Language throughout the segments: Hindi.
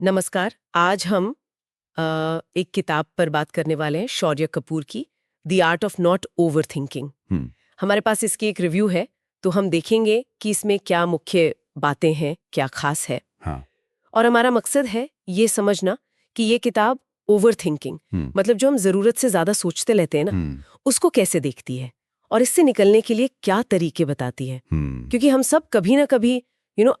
नमस्कार। आज हम एक किताब पर बात करने वाले हैं, शौर्य कपूर की the art of not over thinking. Hmm. हमारे पास इसकी एक रिव्यू है, तो हम देखेंगे कि इसमें क्या मुख्य बातें हैं, क्या खास है। हाँ। और हमारा मकसद है ये समझना कि ये किताब ओवर थिंकिंग मतलब जो हम जरूरत से ज्यादा सोचते रहते हैं ना, उसको कैसे देखती है और इससे निकलने के लिए क्या तरीके बताती है। क्योंकि हम सब कभी ना कभी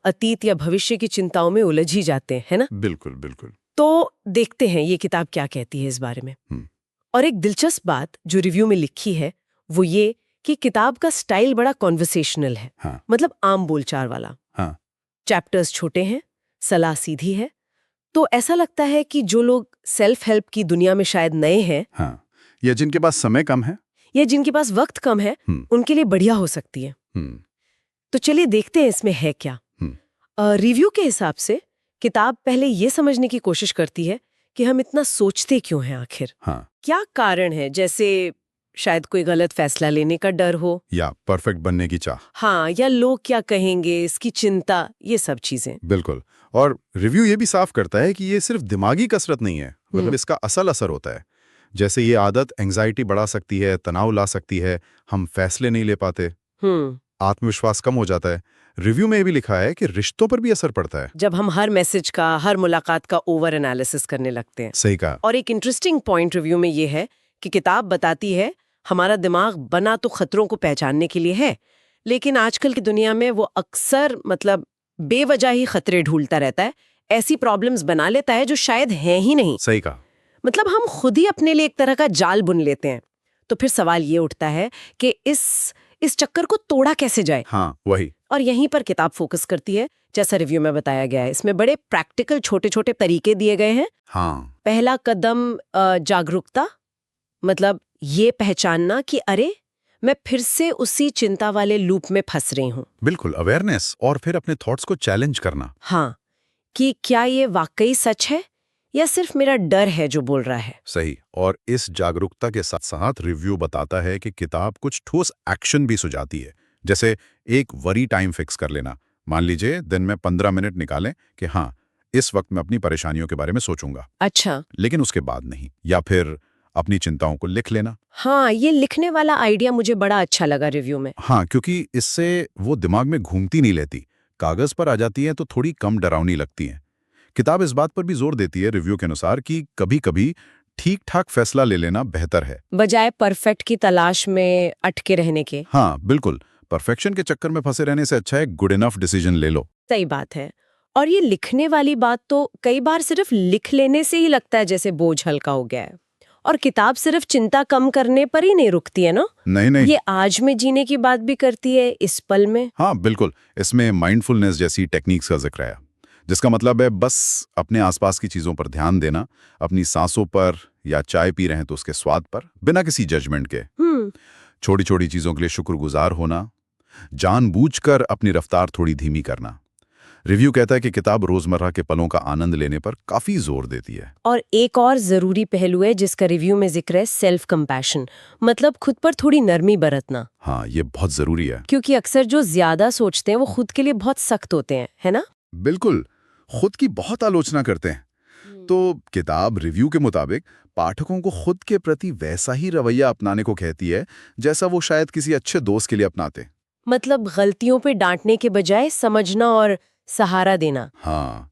अतीत या भविष्य की चिंताओं में उलझ ही जाते हैं, है ना। बिल्कुल बिल्कुल। तो देखते हैं ये किताब क्या कहती है इस बारे में। हम्म। और एक दिलचस्प बात जो रिव्यू में लिखी है वो ये कि किताब का स्टाइल बड़ा कॉन्वर्सेशनल है। हाँ। मतलब आम बोलचाल वाला। हाँ। चैप्टर्स छोटे हैं, सलाह सीधी है। तो ऐसा लगता है कि जो लोग सेल्फ हेल्प की दुनिया में शायद नए हैं, हाँ, या जिनके पास समय कम है, या जिनके पास वक्त कम है, उनके लिए बढ़िया हो सकती है। तो चलिए देखते हैं इसमें है क्या। रिव्यू के हिसाब से किताब पहले ये समझने की कोशिश करती है कि हम इतना सोचते क्यों हैं आखिर। हाँ। क्या कारण है, जैसे शायद कोई गलत फैसला लेने का डर हो, या परफेक्ट बनने की चाह। हाँ, या लोग क्या कहेंगे, इसकी चिंता, ये सब चीजें। बिल्कुल। और रिव्यू ये भी साफ करता है कि ये सिर्फ दिमागी कसरत नहीं है, मतलब इसका असल असर होता है। जैसे ये आदत एंजाइटी बढ़ा सकती है, तनाव ला सकती है, हम फैसले नहीं ले पाते, आत्मविश्वास कम हो जाता है। रिव्यू में भी लिखा है कि रिश्तों पर भी असर पड़ता है जब हम हर मैसेज का, हर मुलाकात का ओवर एनालिसिस करने लगते हैं। सही कहा। और एक इंटरेस्टिंग पॉइंट रिव्यू में ये है कि किताब बताती है हमारा दिमाग बना तो खतरों को पहचानने के लिए है, लेकिन आजकल की दुनिया में वो अक्सर बेवजह ही खतरे ढूंढता रहता है, ऐसी प्रॉब्लम्स बना लेता है जो शायद हैं ही नहीं। सही कहा। मतलब हम खुद ही अपने लिए एक तरह का जाल बुन लेते हैं। तो फिर सवाल ये उठता है कि इस चक्कर को तोड़ा कैसे जाए। हाँ, वही। और यहीं पर किताब फोकस करती है, जैसा रिव्यू में बताया गया है। इसमें बड़े प्रैक्टिकल छोटे छोटे तरीके दिए गए हैं। हाँ। पहला कदम जागरूकता, मतलब ये पहचानना कि अरे मैं फिर से उसी चिंता वाले लूप में फंस रही हूँ। बिल्कुल, अवेयरनेस। और फिर अपने थॉट्स को चैलेंज करना। हाँ, कि क्या ये वाकई सच है या सिर्फ मेरा डर है जो बोल रहा है। सही। और इस जागरूकता के साथ साथ रिव्यू बताता है कि किताब कुछ ठोस एक्शन भी सुझाती है। जैसे एक वरी टाइम फिक्स कर लेना। मान लीजिए दिन में 15 मिनट निकालें कि हाँ, इस वक्त मैं अपनी परेशानियों के बारे में सोचूंगा, अच्छा। लेकिन उसके बाद नहीं। या फिर अपनी चिंताओं को लिख लेना। हाँ, ये लिखने वाला आइडिया मुझे बड़ा अच्छा लगा रिव्यू में। हाँ, क्योंकि इससे वो दिमाग में घूमती नहीं लेती, कागज पर आ जाती है तो थोड़ी कम डरावनी लगती है। किताब इस बात पर भी जोर देती है रिव्यू के अनुसार कि कभी-कभी ठीक-ठाक फैसला ले लेना बेहतर है, बजाय परफेक्ट की तलाश में अटके रहने के। हाँ, बिल्कुल। परफेक्शन के चक्कर में फंसे रहने से अच्छा है गुड इनफ डिसीजन ले लो। सही बात है। और ये लिखने वाली बात तो कई बार सिर्फ लिख लेने से ही लगता है जैसे बोझ हल्का हो गया है। और किताब सिर्फ चिंता कम करने पर ही नहीं रुकती है ना। नहीं नहीं। ये आज में जीने की बात भी करती है, इस पल में। हाँ, बिल्कुल। इसमें माइंडफुलनेस जैसी टेक्निक्स का जिक्र है, जिसका मतलब है बस अपने आसपास की चीजों पर ध्यान देना, अपनी सांसों पर, या चाय पी रहे हैं तो उसके स्वाद पर, बिना किसी जजमेंट के। छोटी छोटी चीजों के लिए शुक्रगुजार होना, जानबूझकर अपनी रफ्तार थोड़ी धीमी करना। रिव्यू कहता है कि किताब रोजमर्रा के पलों का आनंद लेने पर काफी जोर देती है। और एक और जरूरी पहलू है जिसका रिव्यू में जिक्र है, सेल्फ कंपैशन, मतलब खुद पर थोड़ी नरमी बरतना। हाँ, ये बहुत जरूरी है। क्योंकि अक्सर जो ज्यादा सोचते हैं वो खुद के लिए बहुत सख्त होते हैं, है ना। बिल्कुल, खुद की बहुत आलोचना करते हैं। तो किताब रिव्यू के मुताबिक पाठकों को खुद के प्रति वैसा ही रवैया अपनाने को कहती है जैसा वो शायद किसी अच्छे दोस्त के लिए अपनाते। मतलब गलतियों पे डांटने के बजाय समझना और सहारा देना। हाँ।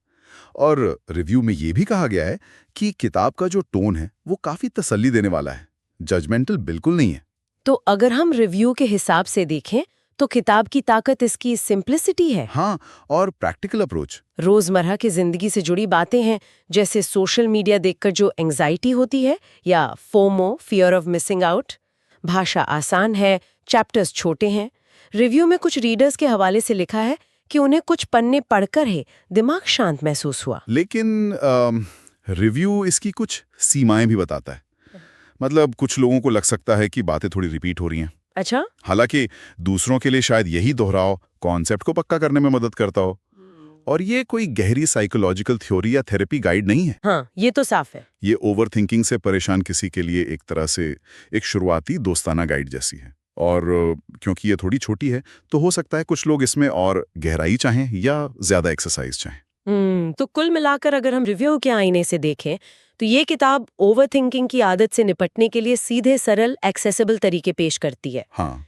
और रिव्यू में ये भी कहा गया है कि किताब का जो टोन है वो काफी तसल्ली देने वाला है, जजमेंटल बिल्कुल नहीं है। तो अगर हम रिव्यू के हिसाब से देखें तो किताब की ताकत इसकी सिंप्लिसिटी है। हाँ, और प्रैक्टिकल अप्रोच। रोजमर्रा की जिंदगी से जुड़ी बातें हैं, जैसे सोशल मीडिया देखकर जो एंजाइटी होती है, या FOMO, fear of missing out. भाषा आसान है, चैप्टर्स छोटे हैं। रिव्यू में कुछ रीडर्स के हवाले से लिखा है कि उन्हें कुछ पन्ने पढ़कर ही दिमाग शांत महसूस हुआ। लेकिन रिव्यू इसकी कुछ सीमाएं भी बताता है। मतलब कुछ लोगों को लग सकता है कि बातें थोड़ी रिपीट हो रही हैं। अच्छा। हालांकि दूसरों के लिए शायद यही दोहराव कॉन्सेप्ट को पक्का करने में मदद करता हो। और ये कोई गहरी साइकोलॉजिकल थ्योरी या थेरेपी गाइड नहीं है। हाँ, ये तो साफ है। ये ओवरथिंकिंग से परेशान किसी के लिए एक तरह से एक शुरुआती दोस्ताना गाइड जैसी है। और क्योंकि ये थोड़ी छोटी है तो हो सकता है कुछ लोग इसमें और गहराई चाहें या ज्यादा एक्सरसाइज चाहें। तो कुल मिलाकर अगर हम रिव्यू के आईने से देखें तो ये किताब ओवरथिंकिंग की आदत से निपटने के लिए सीधे सरल एक्सेसिबल तरीके पेश करती है। हाँ,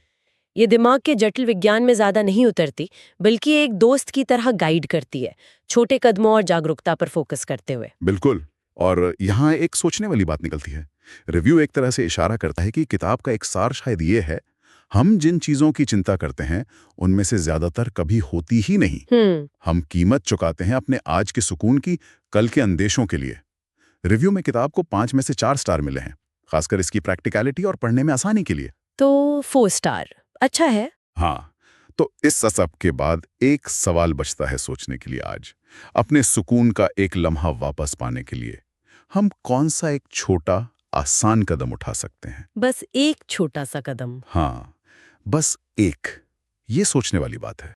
ये दिमाग के जटिल विज्ञान में ज्यादा नहीं उतरती, बल्कि एक दोस्त की तरह गाइड करती है, छोटे कदमों और जागरूकता पर फोकस करते हुए। बिल्कुल। और यहाँ एक सोचने वाली बात निकलती है। रिव्यू एक तरह से इशारा करता है कि किताब का एक सार शायद ये है, हम जिन चीज़ों की चिंता करते हैं उनमें से ज़्यादातर कभी होती ही नहीं। हम कीमत चुकाते हैं अपने आज के सुकून की कल के अंदेशों के लिए। रिव्यू में किताब को 5 में से 4 स्टार मिले हैं, खासकर इसकी प्रैक्टिकलिटी और पढ़ने में आसानी के लिए। तो 4 स्टार अच्छा है। हाँ, तो इस सब के बाद एक सवाल बचता है सोचने के लिए आज। अपने सुकून का एक लम्हा वापस पाने के लिए हम कौन सा एक छोटा, आसान कदम उठा सकते हैं? बस एक छोटा सा कदम। हाँ, बस एक। ये सोचने वाली बात है।